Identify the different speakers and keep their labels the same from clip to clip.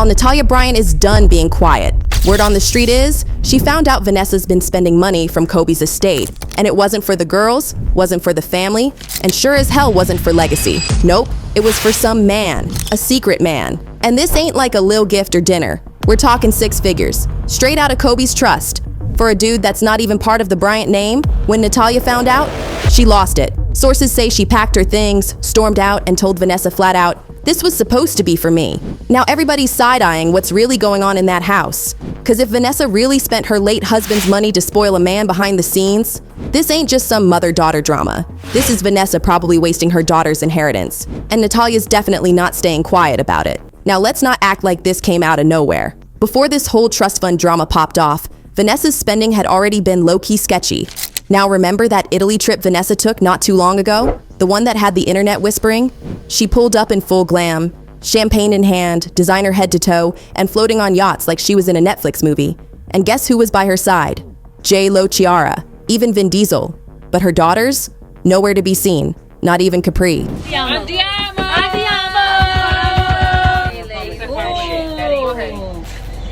Speaker 1: Natalia Bryant is done being quiet. Word on the street is, she found out Vanessa's been spending money from Kobe's estate, and it wasn't for the girls, wasn't for the family, and sure as hell wasn't for legacy. Nope, it was for some man, a secret man. And this ain't like a lil gift or dinner. We're talking 6 figures, straight out of Kobe's trust. For a dude that's not even part of the Bryant name, when Natalia found out, she lost it. Sources say she packed her things, stormed out, and told Vanessa flat out, "This was supposed to be for me." Now everybody's side-eyeing what's really going on in that house. Cause if Vanessa really spent her late husband's money to spoil a man behind the scenes, this ain't just some mother-daughter drama. This is Vanessa probably wasting her daughter's inheritance. And Natalia's definitely not staying quiet about it. Now let's not act like this came out of nowhere. Before this whole trust fund drama popped off, Vanessa's spending had already been low-key sketchy. Now remember that Italy trip Vanessa took not too long ago? The one that had the internet whispering? She pulled up in full glam, champagne in hand, designer head to toe, and floating on yachts like she was in a Netflix movie. And guess who was by her side? J-Lo, Chiara, even Vin Diesel. But her daughters? Nowhere to be seen, not even Capri.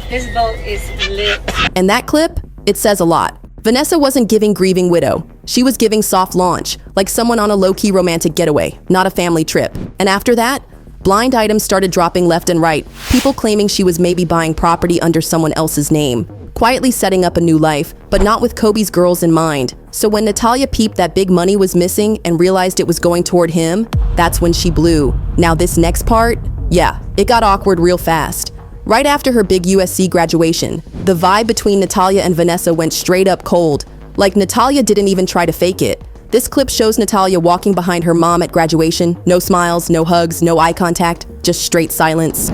Speaker 2: This boat is lit.
Speaker 1: And that clip, it says a lot. Vanessa wasn't giving grieving widow. She was giving soft launch, like someone on a low-key romantic getaway, not a family trip. And after that, blind items started dropping left and right, people claiming she was maybe buying property under someone else's name, quietly setting up a new life, but not with Kobe's girls in mind. So when Natalia peeped that big money was missing and realized it was going toward him, that's when she blew. Now this next part, yeah, it got awkward real fast. Right after her big USC graduation, the vibe between Natalia and Vanessa went straight up cold. Like Natalia didn't even try to fake it. This clip shows Natalia walking behind her mom at graduation. No smiles, no hugs, no eye contact, just straight silence.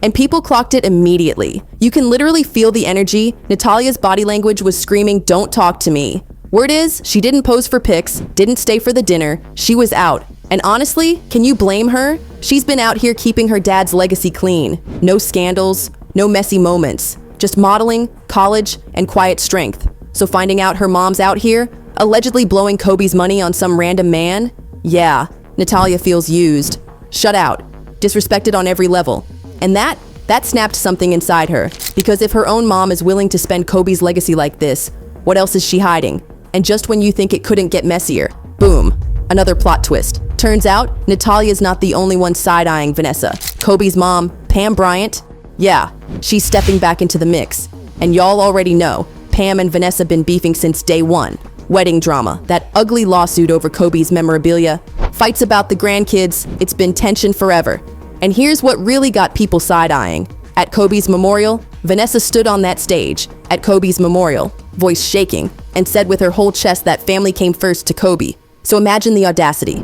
Speaker 1: And people clocked it immediately. You can literally feel the energy. Natalia's body language was screaming, "Don't talk to me." Word is, she didn't pose for pics, didn't stay for the dinner, she was out. And honestly, can you blame her? She's been out here keeping her dad's legacy clean. No scandals, no messy moments, just modeling, college, and quiet strength. So finding out her mom's out here, allegedly blowing Kobe's money on some random man? Yeah, Natalia feels used, shut out, disrespected on every level. And that snapped something inside her, because if her own mom is willing to spend Kobe's legacy like this, what else is she hiding? And just when you think it couldn't get messier, boom, another plot twist. Turns out, Natalia's not the only one side-eyeing Vanessa. Kobe's mom, Pam Bryant, yeah, she's stepping back into the mix. And y'all already know, Pam and Vanessa been beefing since day one. Wedding drama, that ugly lawsuit over Kobe's memorabilia, fights about the grandkids, it's been tension forever. And here's what really got people side-eyeing. At Kobe's memorial, Vanessa stood on that stage, at Kobe's memorial, voice shaking, and said with her whole chest that family came first to Kobe. So imagine the audacity.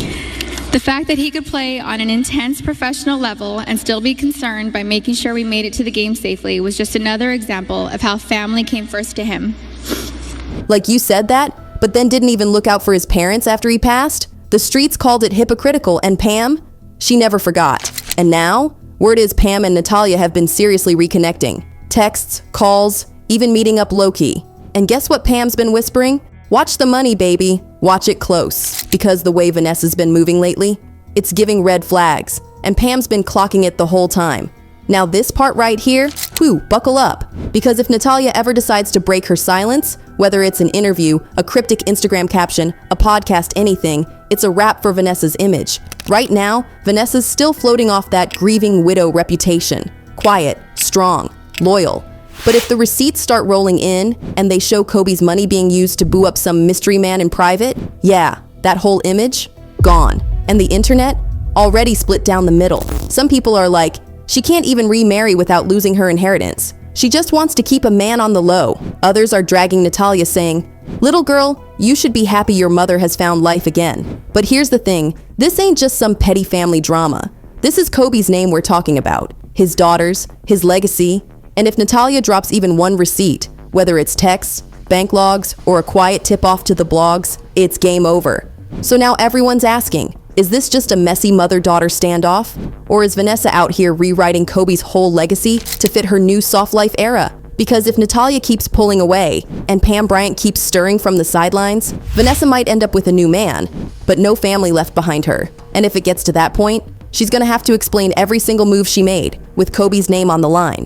Speaker 3: The fact that he could play on an intense professional level and still be concerned by making sure we made it to the game safely was just another example of how family came first to him.
Speaker 1: Like you said that, but then didn't even look out for his parents after he passed? The streets called it hypocritical, and Pam? She never forgot. And now, word is Pam and Natalia have been seriously reconnecting. Texts, calls, even meeting up low-key. And guess what Pam's been whispering? Watch the money, baby. Watch it close. Because the way Vanessa's been moving lately, it's giving red flags. And Pam's been clocking it the whole time. Now this part right here, whew, buckle up. Because if Natalia ever decides to break her silence, whether it's an interview, a cryptic Instagram caption, a podcast, anything, it's a wrap for Vanessa's image. Right now, Vanessa's still floating off that grieving widow reputation. Quiet, strong, loyal. But if the receipts start rolling in and they show Kobe's money being used to boo up some mystery man in private, yeah, that whole image, gone. And the internet, already split down the middle. Some people are like, she can't even remarry without losing her inheritance. She just wants to keep a man on the low. Others are dragging Natalia saying, "Little girl, you should be happy your mother has found life again." But here's the thing, this ain't just some petty family drama. This is Kobe's name we're talking about, his daughters, his legacy, and if Natalia drops even one receipt, whether it's texts, bank logs, or a quiet tip-off to the blogs, it's game over. So now everyone's asking, is this just a messy mother-daughter standoff? Or is Vanessa out here rewriting Kobe's whole legacy to fit her new soft life era? Because if Natalia keeps pulling away and Pam Bryant keeps stirring from the sidelines, Vanessa might end up with a new man, but no family left behind her. And if it gets to that point, she's gonna have to explain every single move she made, with Kobe's name on the line.